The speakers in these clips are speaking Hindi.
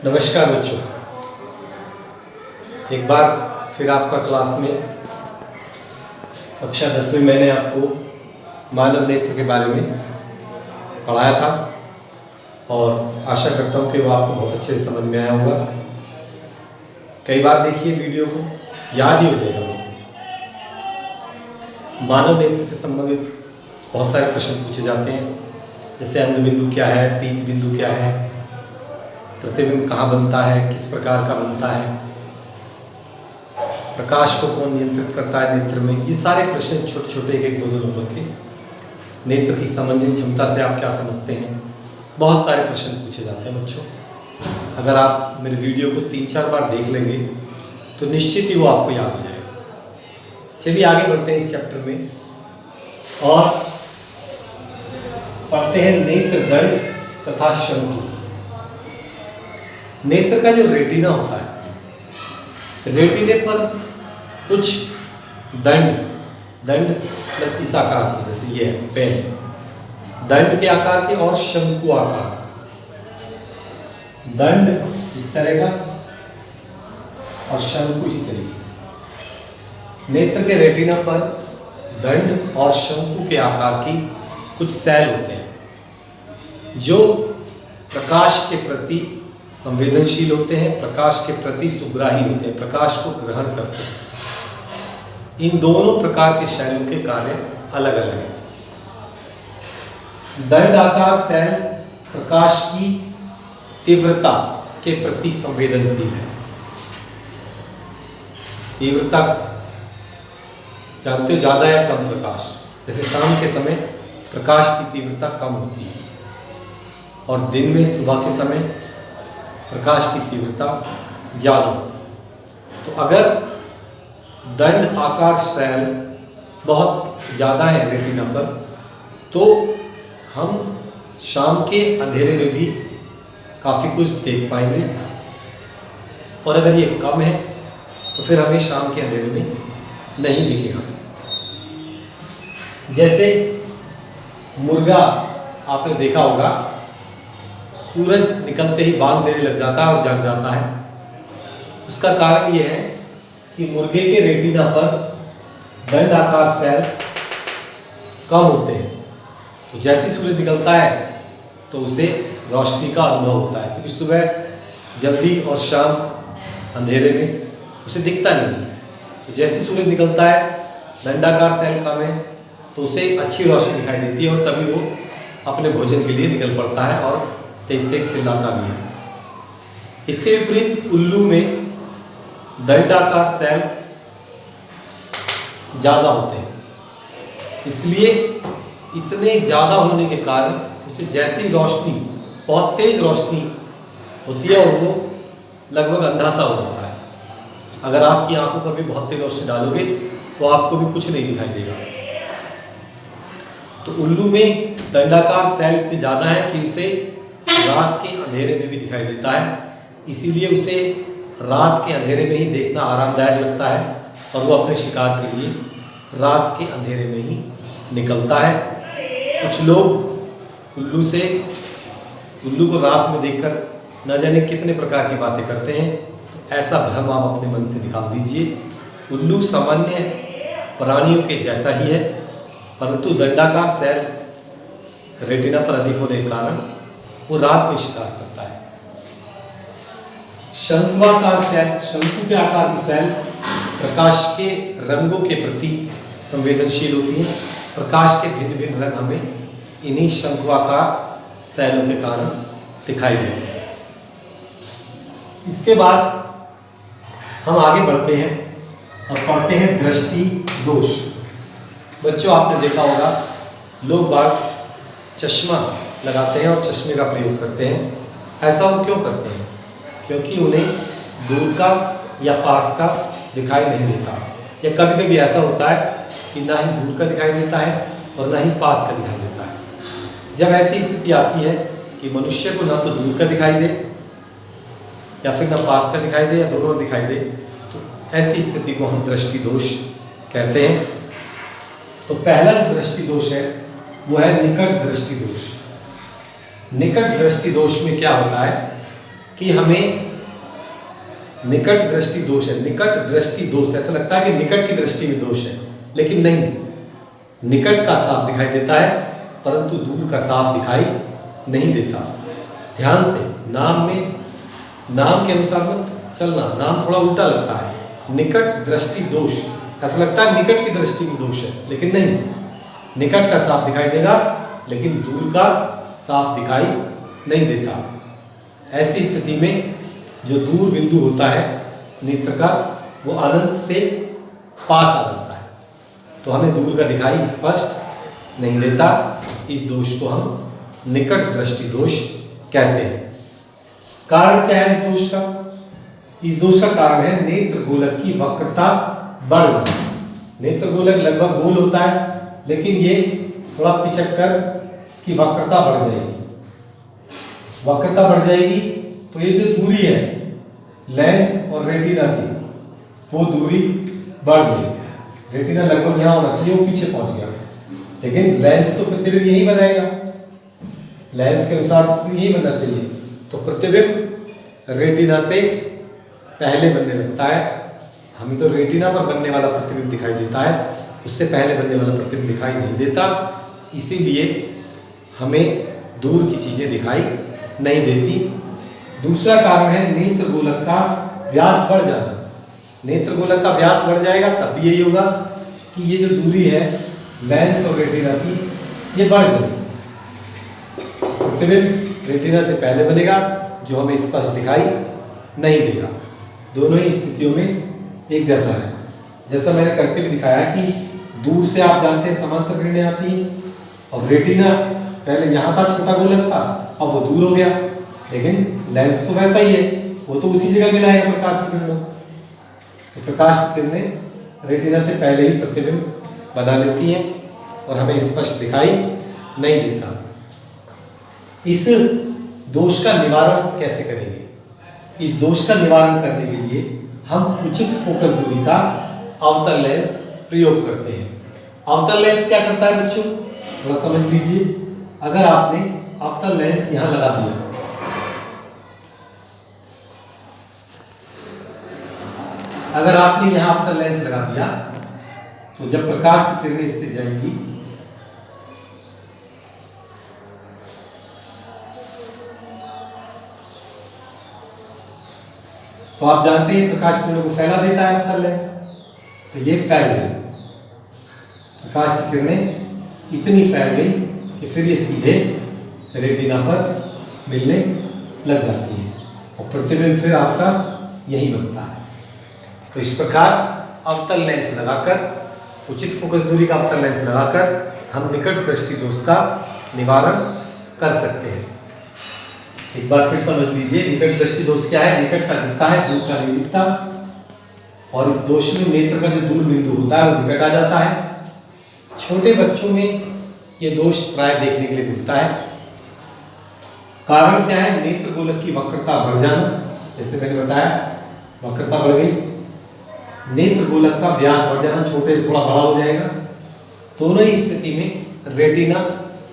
नमस्कार बच्चों, एक बार फिर आपका क्लास में कक्षा 10 में मैंने आपको मानव नेत्र के बारे में पढ़ाया था और आशा करता हूँ कि वो आपको बहुत अच्छे से समझ में आया होगा। कई बार देखिए वीडियो को, याद ही हो जाएगा। मानव नेत्र से संबंधित बहुत सारे प्रश्न पूछे जाते हैं, जैसे अंध बिंदु क्या है, पीत बिंदु क्या है, प्रतिबिंब कहाँ बनता है, किस प्रकार का बनता है, प्रकाश को कौन नियंत्रित करता है नेत्र में। ये सारे प्रश्न छोटे छोटे एक 2-2 नंबर के, नेत्र की समझने क्षमता से आप क्या समझते हैं, बहुत सारे प्रश्न पूछे जाते हैं बच्चों। अगर आप मेरे वीडियो को 3-4 बार देख लेंगे तो निश्चित ही वो आपको याद हो जाएगा। चलिए आगे बढ़ते हैं इस चैप्टर में और पढ़ते हैं नेत्र दंड तथा शंकु। नेत्र का जो रेटिना होता है, रेटिने पर कुछ दंड मतलब इस आकार के, जैसे ये है पेन, दंड के आकार के, और शंकु आकार। दंड इस तरह का और शंकु इस तरह की। नेत्र के रेटिना पर दंड और शंकु के आकार की कुछ सेल होते हैं जो प्रकाश के प्रति संवेदनशील होते हैं, प्रकाश के प्रति सुग्राही होते हैं, प्रकाश को ग्रहण करते हैं। इन दोनों प्रकार के सेलों के कार्य अलग अलग हैं। दंड आकार सेल प्रकाश की तीव्रता के प्रति संवेदनशील है। तीव्रता जानते हो, ज्यादा या कम प्रकाश, जैसे शाम के समय प्रकाश की तीव्रता कम होती है और दिन में सुबह के समय प्रकाश की तीव्रता ज़्यादा होती है। तो अगर दंड आकार सेल बहुत ज़्यादा है रेटिना पर, तो हम शाम के अंधेरे में भी काफ़ी कुछ देख पाएंगे, और अगर ये कम है तो फिर हमें शाम के अंधेरे में नहीं दिखेगा। जैसे मुर्गा आपने देखा होगा, सूरज निकलते ही बांग देने लग जाता है और जाग जाता है। उसका कारण यह है कि मुर्गे के रेटिना पर दंड आकार सेल कम होते हैं। तो जैसे सूरज निकलता है तो उसे रोशनी का अनुभव होता है, क्योंकि सुबह जल्दी और शाम अंधेरे में उसे दिखता नहीं है। तो जैसे सूरज निकलता है, दंडाकार सेल कम है तो उसे अच्छी रोशनी दिखाई देती है और तभी वो अपने भोजन के लिए निकल पड़ता है और तेज तेज चिल्लाता भी है। इसके विपरीत उल्लू में दंडाकार सेल ज़्यादा होते हैं, इसलिए इतने ज़्यादा होने के कारण उसे जैसी रोशनी, बहुत तेज रोशनी होती है और वो लगभग अंधा सा हो जाता है। अगर आपकी आंखों पर भी बहुत तेज रोशनी डालोगे तो आपको भी कुछ नहीं दिखाई देगा। तो उल्लू में दंडाकार सेल इतने ज़्यादा है कि उसे रात के अंधेरे में भी दिखाई देता है, इसीलिए उसे रात के अंधेरे में ही देखना आरामदायक लगता है और वो अपने शिकार के लिए रात के अंधेरे में ही निकलता है। कुछ लोग उल्लू को रात में देखकर न जाने कितने प्रकार की बातें करते हैं, तो ऐसा भ्रम आप अपने मन से निकाल दीजिए। उल्लू सामान्य प्राणियों के जैसा ही है, परंतु दंडाकार सेल रेटिना पर अधिक होने के कारण वो रात में शिकार करता है। शंकुआकार सेल, शंकु के आकार की सेल प्रकाश के रंगों के प्रति संवेदनशील होती हैं। प्रकाश के भिन्न भिन्न रंग हमें इन्हीं शंकुआकार सेलों के कारण दिखाई देते हैं। इसके बाद हम आगे बढ़ते हैं और पढ़ते हैं दृष्टि दोष। बच्चों, आपने देखा होगा लोग बाग चश्मा लगाते हैं और चश्मे का प्रयोग करते हैं। ऐसा वो क्यों करते हैं? क्योंकि उन्हें दूर का या पास का दिखाई नहीं देता, या कभी कभी ऐसा होता है कि ना ही दूर का दिखाई देता है और ना ही पास का दिखाई देता है। जब ऐसी स्थिति आती है कि मनुष्य को ना तो दूर का दिखाई दे या फिर ना पास का दिखाई दे या दोनों दिखाई दे, तो ऐसी स्थिति को हम दृष्टि दोष कहते हैं। तो पहला जो दृष्टि दोष है वो है निकट दृष्टि दोष। निकट दृष्टि दोष में क्या होता है कि हमें निकट दृष्टि दोष है, निकट दृष्टि दोष, ऐसा लगता है कि निकट की दृष्टि में दोष है, लेकिन नहीं, निकट का साफ दिखाई देता है परंतु दूर का साफ दिखाई नहीं देता। ध्यान से, नाम में, नाम के अनुसार मत चलना, नाम थोड़ा उल्टा लगता है। निकट दृष्टि दोष, ऐसा लगता है निकट की दृष्टि में दोष है, लेकिन नहीं, निकट का साफ दिखाई देगा लेकिन दूर का साफ दिखाई नहीं देता। ऐसी स्थिति में जो दूर बिंदु होता है नेत्र का, वो अनंत से पास आ जाता है, तो हमें दूर का दिखाई स्पष्ट नहीं देता। इस दोष को हम निकट दृष्टि दोष कहते हैं। कारण क्या है इस दोष का? इस दोष का कारण है नेत्र गोलक की वक्रता बढ़ जाना। नेत्र गोलक लगभग गोल होता है, लेकिन ये थोड़ा पिचक कर इसकी वक्रता बढ़ जाएगी। वक्रता बढ़ जाएगी तो ये जो दूरी है लेंस और रेटिना की, वो दूरी बढ़ गई। रेटिना लगभग यहाँ होना चाहिए, वो पीछे पहुंच गया, लेकिन लेंस तो प्रतिबिंब यही बनाएगा, लेंस के अनुसार तो यही बनना चाहिए, तो प्रतिबिंब रेटिना से पहले बनने लगता है। हमें तो रेटिना पर बनने वाला प्रतिबिंब दिखाई देता है, उससे पहले बनने वाला प्रतिबिंब दिखाई नहीं देता, इसीलिए हमें दूर की चीजें दिखाई नहीं देती। दूसरा कारण है नेत्र गोलक का व्यास बढ़ जाना। नेत्र गोलक का व्यास बढ़ जाएगा तब भी यही होगा कि ये जो दूरी है लेंस और रेटिना की, ये बढ़ जाएगी। प्रतिबिंब रेटिना से पहले बनेगा जो हमें स्पष्ट दिखाई नहीं देगा। दोनों ही स्थितियों में एक जैसा है। जैसा मैंने करके भी दिखाया कि दूर से आप जानते हैं समांतर किरणें आती हैं, और रेटिना पहले यहाँ था, छोटा गोलक था, अब वो दूर हो गया, लेकिन लेंस तो वैसा ही है, वो तो उसी जगह मिलाएगा प्रकाश की किरणों। तो प्रकाश की किरणें रेटिना से पहले ही प्रतिबिंब बना लेती हैं और हमें स्पष्ट दिखाई नहीं देता। इस दोष का निवारण कैसे करेंगे? इस दोष का निवारण करने के लिए हम उचित फोकस दूरी का अवतल लेंस प्रयोग करते हैं। अवतल लेंस क्या करता है बच्चों, थोड़ा समझ लीजिए। अगर आपने अवतल लेंस यहां लगा दिया, अगर आपने यहां अवतल लेंस लगा दिया, तो जब प्रकाश की किरणें इससे जाएंगी तो आप जानते हैं प्रकाश किरणों को फैला देता है अवतल लेंस, तो ये फैल गई, प्रकाश की किरणें इतनी फैल गई कि फिर ये सीधे रेटिना पर मिलने लग जाती है और प्रतिबिंब फिर आपका यही बनता है। तो इस प्रकार अवतल लेंस लगाकर, उचित फोकस दूरी का अवतल लेंस लगाकर हम निकट दृष्टि दोष का निवारण कर सकते हैं। एक बार फिर समझ लीजिए, निकट दृष्टि दोष क्या है? निकट का दिखता है, दूर का नहीं दिखता, और इस दोष में नेत्र का जो दूर बिंदु होता है वो निकट आ जाता है। छोटे बच्चों में ये दोष प्राय देखने के लिए मिलता है। कारण क्या है? नेत्र गोलक की वक्रता बढ़ जाना, जैसे मैंने बताया वक्रता बढ़ गई, नेत्र गोलक का व्यास बढ़ जाना, छोटे से थोड़ा बड़ा हो जाएगा। दोनों ही स्थिति में रेटिना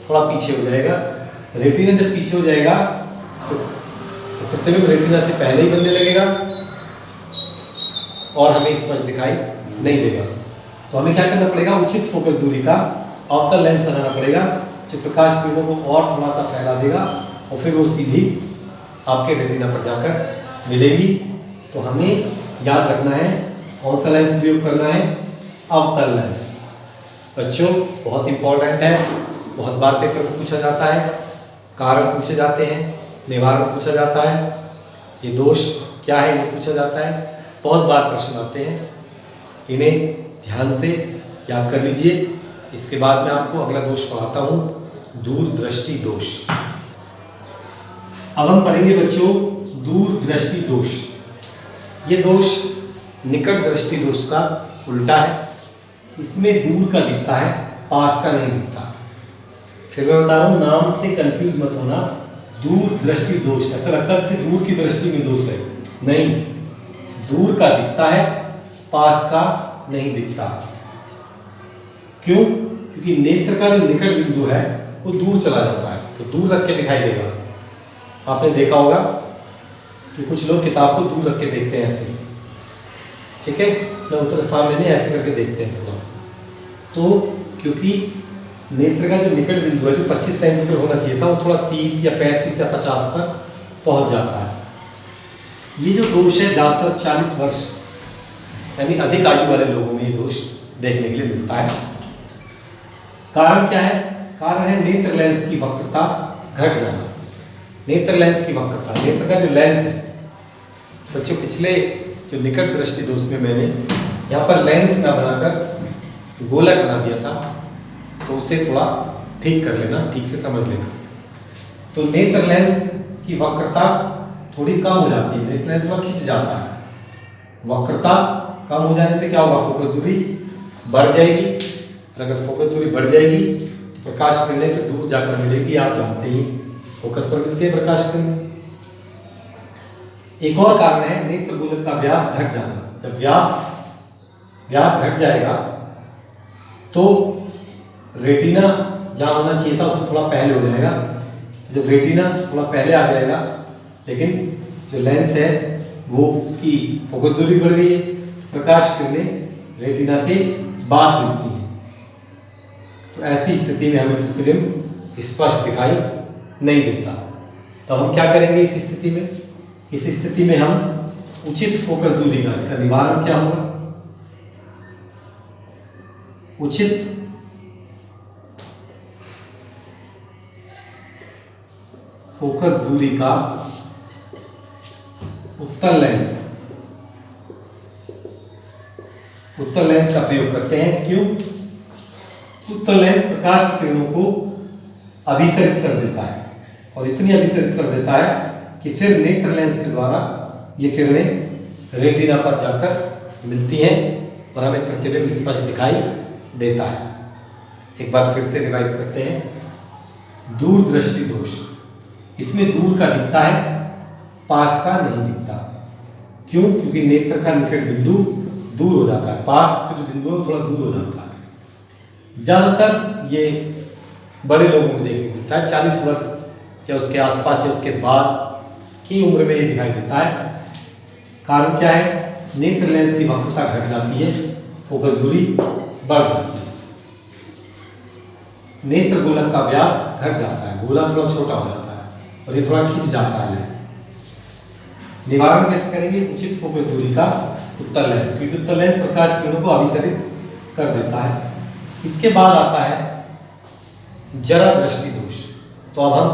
थोड़ा पीछे हो जाएगा। रेटिना जब पीछे हो जाएगा तो प्रतिबिंब रेटिना से पहले ही बनने लगेगा और हमें स्पष्ट दिखाई नहीं देगा। तो हमें क्या करना पड़ेगा? उचित फोकस दूरी का अवतल लेंस लगाना पड़ेगा, जो प्रकाश किरणों को और थोड़ा सा फैला देगा और फिर वो सीधी आपके रेटिना पर जाकर मिलेगी। तो हमें याद रखना है कौन सा लेंस प्रयोग करना है? अवतल लेंस। बच्चों बहुत इंपॉर्टेंट है, बहुत बार पेपर में पूछा जाता है, कारण पूछे जाते हैं, निवारण पूछा जाता है, ये दोष क्या है ये पूछा जाता है, बहुत बार प्रश्न आते हैं। इन्हें ध्यान से याद कर लीजिए। इसके बाद मैं आपको अगला दोष पढ़ाता हूँ, दूर दृष्टि दोष। अब हम पढ़ेंगे बच्चों दूर दृष्टि दोष। ये दोष निकट दृष्टि दोष का उल्टा है। इसमें दूर का दिखता है, पास का नहीं दिखता। फिर मैं बता रहा हूँ, नाम से कंफ्यूज मत होना। दूर दृष्टि दोष, ऐसा लगता है जैसे दूर की दृष्टि में दोष है, नहीं, दूर का दिखता है, पास का नहीं दिखता। क्यों? क्योंकि नेत्र का जो निकट बिंदु है वो दूर चला जाता है, तो दूर रख के दिखाई देगा। आपने देखा होगा कि कुछ लोग किताब को दूर रख के देखते हैं ऐसे, ठीक है, ना उतना सामने नहीं, ऐसे करके देखते हैं थोड़ा सा। तो क्योंकि नेत्र का जो निकट बिंदु है जो 25 सेंटीमीटर होना चाहिए था, वो थोड़ा 30 या 35 या 50 पर पहुंच जाता है। ये जो दोष है ज़्यादातर 40 वर्ष यानी अधिक आयु वाले लोगों में ये दोष देखने के लिए मिलता है। कारण क्या है? कारण है नेत्र लेंस की वक्रता घट जाना। नेत्र लेंस की वक्रता, नेत्र का जो लेंस है बच्चों, पिछले जो निकट दृष्टि दोष में मैंने यहाँ पर लेंस ना बनाकर गोलक बना दिया था, तो उसे थोड़ा ठीक कर लेना, ठीक से समझ लेना। तो नेत्र लेंस की वक्रता थोड़ी कम हो जाती है, नेत्र लेंस थोड़ा खिंच जाता है। वक्रता कम हो जाने से क्या होगा? फोकस दूरी बढ़ जाएगी, और अगर फोकस दूरी बढ़ जाएगी तो प्रकाश किरणें फिर दूर जाकर मिलेगी। आप जानते ही फोकस पर मिलती है प्रकाश किरणें। एक और कारण है नेत्र गोलक का व्यास घट जाना। जब व्यास घट जाएगा तो रेटिना जहाँ होना चाहिए था उससे थोड़ा पहले हो जाएगा। तो जब रेटिना थोड़ा पहले आ जाएगा, लेकिन जो लेंस है वो उसकी फोकस दूरी बढ़ गई है, तो प्रकाश किरणें रेटिना के बाद मिलती है। तो ऐसी स्थिति में हमें प्रतिबिंब स्पष्ट दिखाई नहीं देता। तो हम क्या करेंगे इस स्थिति में? इस स्थिति में हम उचित फोकस दूरी का, इसका निवारण क्या होगा? उचित फोकस दूरी का उत्तल लेंस का प्रयोग करते हैं। क्यों? उत्तल लेंस प्रकाश की किरणों को अभिसरित कर देता है, और इतनी अभिसरित कर देता है कि फिर नेत्र लेंस के द्वारा ये किरणें रेटिना पर जाकर मिलती हैं और हमें प्रतिबिंब स्पष्ट दिखाई देता है। एक बार फिर से रिवाइज करते हैं। दूरदृष्टि दोष, इसमें दूर का दिखता है, पास का नहीं दिखता। क्यों? क्योंकि नेत्र का निकट बिंदु दूर हो जाता है, पास का जो बिंदु है थोड़ा दूर हो जाता है। ज़्यादातर ये बड़े लोगों में देखने को मिलता है, 40 वर्ष या उसके आसपास या उसके बाद की उम्र में ये दिखाई देता है। कारण क्या है? नेत्र लेंस की वक्रता घट जाती है, फोकस दूरी बढ़ जाती है, नेत्र गोलक का व्यास घट जाता है, गोला थोड़ा छोटा हो जाता है और ये थोड़ा खिंच जाता है लेंस। निवारण कैसे करेंगे? उचित फोकस दूरी का उत्तल लेंस, क्योंकि उत्तल लेंस प्रकाश किरणों को अभिसरित कर देता है। इसके बाद आता है जरा दृष्टि दोष। तो अब हम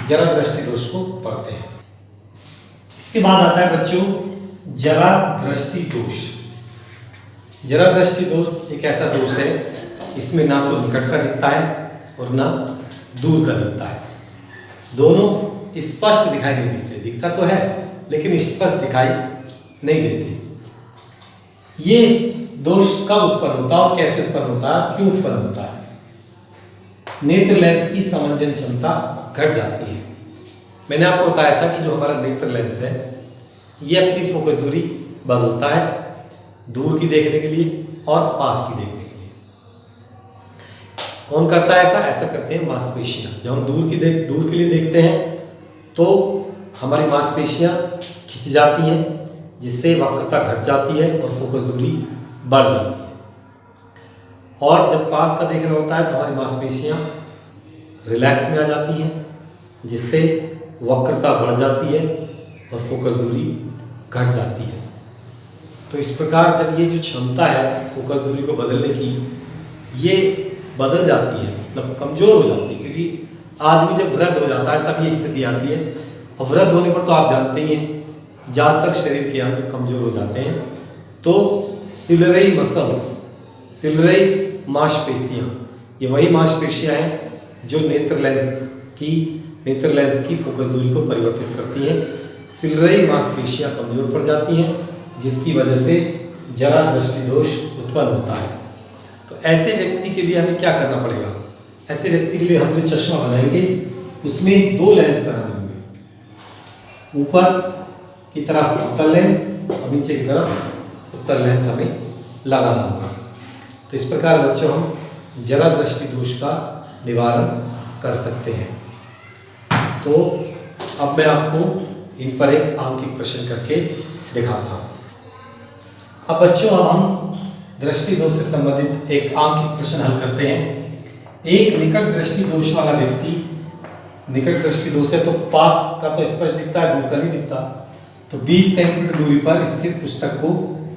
जरा दृष्टि दोष को पढ़ते हैं। इसके बाद आता है बच्चों जरा दृष्टि दोष। जरा दृष्टि दोष एक ऐसा दोष है, इसमें ना तो निकट का दिखता है और ना दूर का दिखता है, दोनों स्पष्ट दिखाई नहीं देते। दिखता तो है लेकिन स्पष्ट दिखाई नहीं देते। ये दोष कब उत्पन्न होता है और कैसे उत्पन्न होता है, क्यों उत्पन्न होता है? नेत्र लेंस की समंजन क्षमता घट जाती है। मैंने आपको बताया था कि जो हमारा नेत्र लेंस है ये अपनी फोकस दूरी बदलता है, दूर की देखने के लिए और पास की देखने के लिए। कौन करता है ऐसा? ऐसा करते हैं मांसपेशियां। जब हम दूर के लिए देखते हैं तो हमारी मांसपेशियां खिंच जाती हैं, जिससे वक्रता घट जाती है और फोकस दूरी बढ़ जाती है। और जब पास का देखना होता है तो हमारी मांसपेशियां रिलैक्स में आ जाती हैं, जिससे वक्रता बढ़ जाती है और फोकस दूरी घट जाती है। तो इस प्रकार जब ये जो क्षमता है फोकस दूरी को बदलने की, ये बदल जाती है, मतलब कमज़ोर हो जाती है। क्योंकि आदमी जब वृद्ध हो जाता है तब ये स्थिति आती है, और वृद्ध होने पर तो आप जानते ही हैं ज़्यादातर शरीर के अंग कमज़ोर हो जाते हैं। तो सिलरई मसल्स, सिलरई मांसपेशियाँ, ये वही मांसपेशियाँ हैं जो नेत्र लेंस की फोकस दूरी को परिवर्तित करती हैं। सिलरई मांसपेशियाँ कमज़ोर पड़ जाती हैं, जिसकी वजह से जरा दृष्टि दोष उत्पन्न होता है। तो ऐसे व्यक्ति के लिए हमें क्या करना पड़ेगा? ऐसे व्यक्ति के लिए हम जो चश्मा बनाएंगे उसमें 2 लेंस लगाने होंगे। ऊपर की तरफ उत्तल लेंस और नीचे की तरफ उत्तल लेंस हमें लगाना होगा। तो इस प्रकार बच्चों हम जरा दृष्टि दोष का निवारण कर सकते हैं। तो अब मैं आपको इन पर एक आंकिक प्रश्न करके दिखाता हूँ। अब बच्चों, अब हम दृष्टि दोष से संबंधित एक आंकिक प्रश्न हल करते हैं। एक निकट दृष्टि दोष वाला व्यक्ति, निकट दृष्टि दोष है तो पास का तो स्पष्ट दिखता है, दूर का नहीं दिखता, तो 20 सेंटीमीटर दूरी पर स्थित पुस्तक को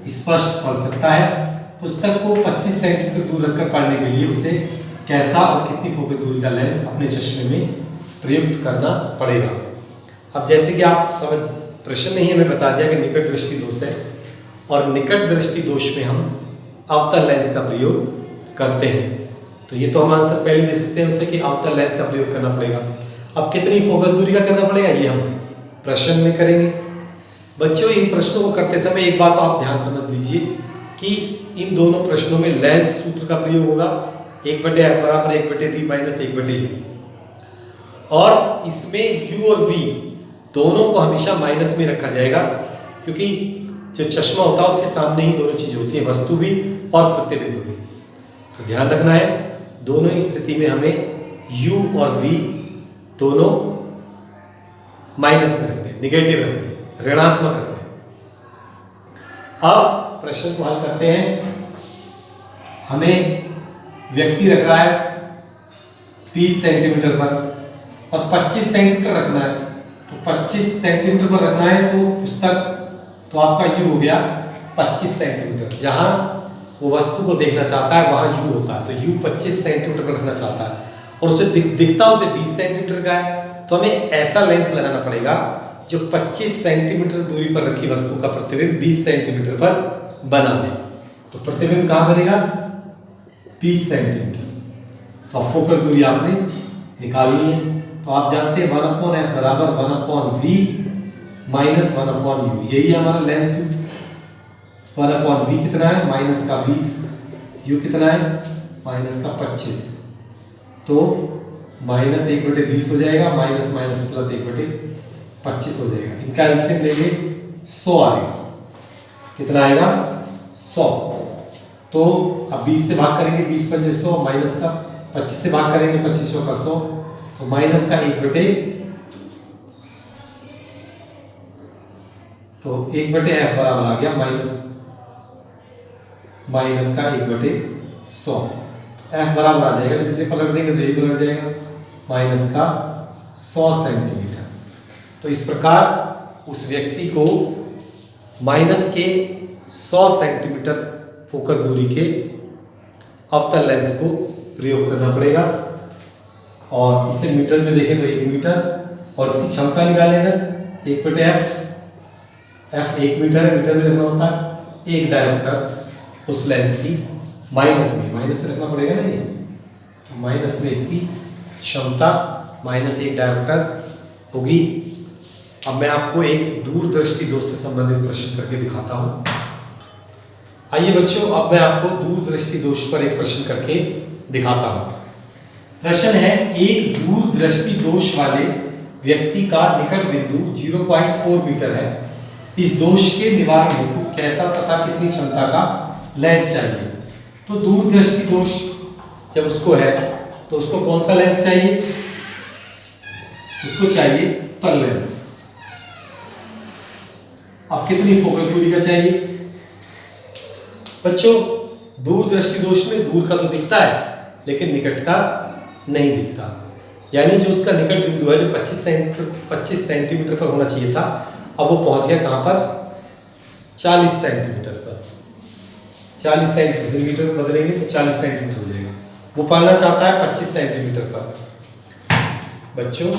स्पष्ट पढ़ सकता है। पुस्तक को 25 सेंटीमीटर दूर रखकर पढ़ने के लिए उसे कैसा और कितनी फोकस दूरी का लेंस अपने चश्मे में प्रयुक्त करना पड़ेगा। अब जैसे कि आप समझ, प्रश्न ने ही हमें बता दिया कि निकट दृष्टि दोष है और निकट दृष्टि दोष में हम अवतल लेंस का प्रयोग करते हैं, तो ये तो हम आंसर पहले दे सकते हैं उसे कि अवतल लेंस का प्रयोग करना पड़ेगा। अब कितनी फोकस दूरी का करना पड़ेगा ये हम प्रश्न में करेंगे। बच्चों, इन प्रश्नों को करते समय एक बात आप ध्यान समझ लीजिए कि इन दोनों प्रश्नों में लेंस सूत्र का प्रयोग होगा 1/f बराबर 1/v माइनस 1/u, और इसमें u और v दोनों को हमेशा माइनस में रखा जाएगा, क्योंकि जो चश्मा होता है उसके सामने ही दोनों चीजें होती हैं, वस्तु भी और प्रतिबिंब भी। तो ध्यान रखना है, दोनों ही स्थिति में हमें u और v दोनों माइनस में रखने, निगेटिव रखने, ऋणात्मक रखने। अब प्रश्न को हल करते हैं। हमें व्यक्ति रख रहा है 20 सेंटीमीटर पर और 25 सेंटीमीटर रखना है, तो 25 सेंटीमीटर पर रखना है तो पुस्तक, तो आपका u हो गया 25 सेंटीमीटर। जहां वो वस्तु को देखना चाहता है वहां u होता है, तो u 25 सेंटीमीटर पर रखना चाहता है और उसे दिखता उसे 20 सेंटीमीटर का है, तो हमें ऐसा लेंस लगाना पड़ेगा जो 25 सेंटीमीटर दूरी पर रखी वस्तु का प्रतिबिंब 20 सेंटीमीटर पर बना दे। तो प्रतिबिंब कहाँ बनेगा? 20 सेंटीमीटर। तो अब फोकस दूरी आपने निकाली है, तो आप जानते हैं 1/f बराबर 1/v माइनस 1/u, यही हमारा लेंस सूत्र। 1/v कितना है? माइनस का 20, u कितना है? माइनस का 25, तो माइनस 1/20 हो जाएगा, माइनस माइनस प्लस 1/25 हो जाएगा। इनका एलसीएम लेंगे 100 आएगा। कितना आएगा? 100। तो अब 20 से भाग करेंगे, 20 पंजे 100, माइनस का 25 से भाग करेंगे, 25 का 100, तो माइनस का 1/f बराबर आ गया माइनस का 1/100। f बराबर आ जाएगा, जब इसे पलट देंगे तो ये पलट जाएगा, माइनस का 100 सेंटीमीटर। तो इस प्रकार उस व्यक्ति को माइनस के 100 सेंटीमीटर फोकस दूरी के अवतल लेंस को प्रयोग करना पड़ेगा। और इसे मीटर में देखें तो 1 मीटर, और इसकी क्षमता निकालेंगे 1/f, f 1 मीटर है, मीटर में रखना होता है। एक डायरेक्टर उस लेंस की माइनस में रखना पड़ेगा ना, ये तो माइनस में इसकी क्षमता -1 डायरेक्टर होगी। अब मैं आपको एक दूरदृष्टि दोष से संबंधित प्रश्न करके दिखाता हूं। आइए बच्चों, अब मैं आपको दूरदृष्टि दोष पर एक प्रश्न करके दिखाता हूं। प्रश्न है, एक दूरदृष्टि दोष वाले व्यक्ति का निकट बिंदु 0.4 मीटर है। इस दोष के निवारण हेतु कैसा तथा कितनी क्षमता का लेंस चाहिए? तो दूरदृष्टि दोष जब उसको है तो उसको कौन सा लेंस चाहिए? उसको चाहिए तल लेंस। अब कितनी फोकस दूरी का चाहिए? बच्चों, दूरदृष्टि दोष में दूर का तो दिखता है लेकिन निकट का नहीं दिखता, यानी जो उसका निकट बिंदु है जो 25 सेंटीमीटर पर होना चाहिए था, अब वो पहुंच गया कहां पर? 40 सेंटीमीटर पर। 40 सेंटीमीटर, मीटर बदलेंगे तो 40 सेंटीमीटर हो जाएगा। वो पढ़ना चाहता है 25 सेंटीमीटर पर। बच्चों,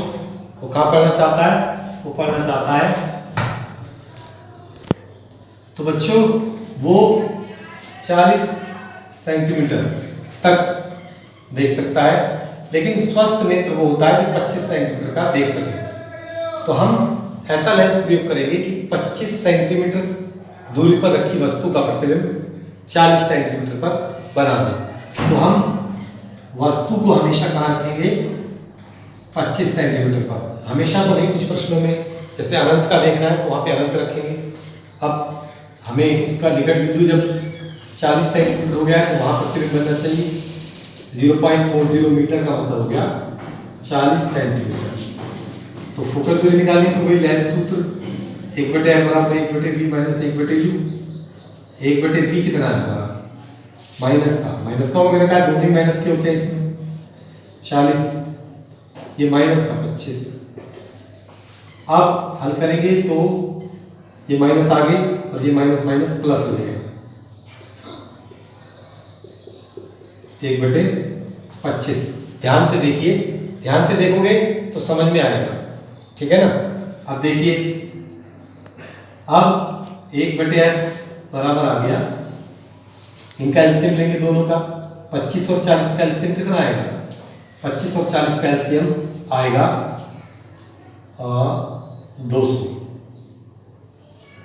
वो कहां पढ़ना चाहता है? वो पढ़ना चाहता है, तो बच्चों वो 40 सेंटीमीटर तक देख सकता है, लेकिन स्वस्थ नेत्र वो होता है जो 25 सेंटीमीटर का देख सके। तो हम ऐसा लेंस प्रयोग करेंगे कि 25 सेंटीमीटर दूरी पर रखी वस्तु का प्रतिबिंब 40 सेंटीमीटर पर बना दें। तो हम वस्तु को हमेशा कहाँ रखेंगे? 25 सेंटीमीटर पर। हमेशा तो नहीं, कुछ प्रश्नों में जैसे अनंत का देखना है तो वहाँ पे अनंत रखेंगे। अब हमें उसका निकट बिंदु जब 40 सेंटीमीटर हो गया है तो वहाँ प्रतिबिंब बनना चाहिए 0.40 मीटर का मतलब हो गया 40 सेंटीमीटर। तो फोकस दूरी निकालनी है तो वही लेंस सूत्र 1/m बराबर 1/v माइनस 1/u। 1/v कितना है हमारा माइनस का मैंने कहा दोनों ही माइनस के होते हैं इसमें 40, ये माइनस का 25। अब हल करेंगे तो ये माइनस आगे और ये माइनस माइनस प्लस हो जाएगा 1/25। ध्यान से देखिए, ध्यान से देखोगे तो समझ में आएगा, ठीक है ना। अब देखिए, अब 1/f बराबर आ गया, इनका एलसीएम लेंगे दोनों का, 25 और 40 का एलसीएम कितना आएगा, 25 और 40 का एलसीएम आएगा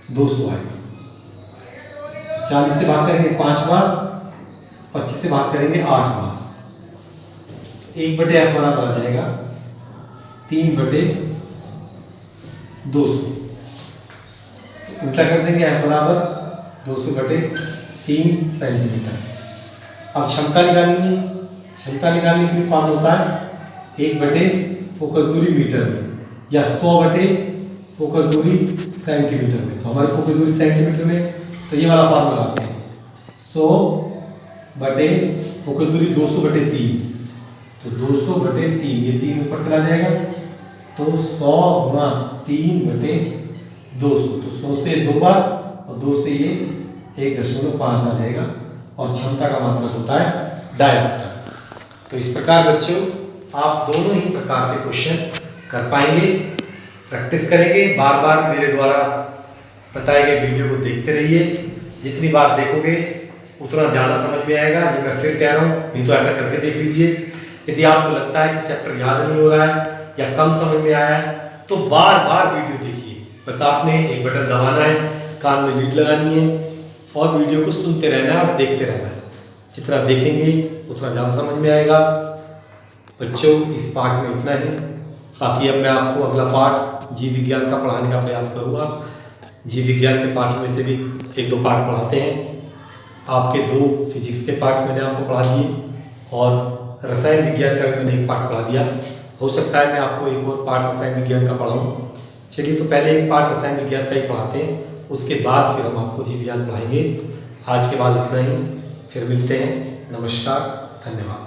200 आएगा। 40 से भाग करेंगे 5 बार, 25 से भाग करेंगे 8 बार, 1/f बराबर आ जाएगा 3/200। उल्टा कर देंगे, f बराबर 200/3 सेंटीमीटर। अब क्षमता निकालनी है, क्षमता निकालने के लिए फॉर्म होता है 1/, फोकस दूरी मीटर में, या 100/फोकस दूरी सेंटीमीटर में। तो हमारी फोकस दूरी सेंटीमीटर में, तो ये वाला फॉर्म लगाते हैं 100/फोकस दूरी 200/3, तो 200/3, ये 3 ऊपर चला जाएगा, तो 100 गुणा 3/200, तो 100 से 2 बार और 2 से ये 1.5 आ जाएगा। और क्षमता का मात्रक होता है डायमीटर। तो इस प्रकार बच्चों आप दोनों ही प्रकार के क्वेश्चन कर पाएंगे। प्रैक्टिस करेंगे, बार बार मेरे द्वारा बताए गए वीडियो को देखते रहिए। जितनी बार देखोगे उतना ज़्यादा समझ में आएगा, ये मैं फिर कह रहा हूँ, नहीं तो ऐसा करके देख लीजिए। यदि आपको लगता है कि चैप्टर याद नहीं हो रहा है या कम समझ में आया है तो बार बार वीडियो देखिए। बस आपने एक बटन दबाना है, कान में लीड लगानी है और वीडियो को सुनते रहना है और देखते रहना है। जितना देखेंगे उतना ज़्यादा समझ में आएगा। बच्चों इस पाठ में इतना ही, बाकी अब मैं आपको अगला पाठ जीव विज्ञान का पढ़ाने का प्रयास करूँगा। जीव विज्ञान के पाठ में से भी 1-2 पाठ पढ़ाते हैं। आपके 2 फिजिक्स के पाठ मैंने आपको पढ़ा दिए और रसायन विज्ञान का भी मैंने 1 पाठ पढ़ा दिया। हो सकता है मैं आपको एक और पाठ रसायन विज्ञान का पढ़ाऊँ। चलिए, तो पहले एक पाठ रसायन विज्ञान का ही पढ़ाते हैं, उसके बाद फिर हम आपको जीव विज्ञान पढ़ाएंगे। आज के बाद इतना ही, फिर मिलते हैं। नमस्कार, धन्यवाद।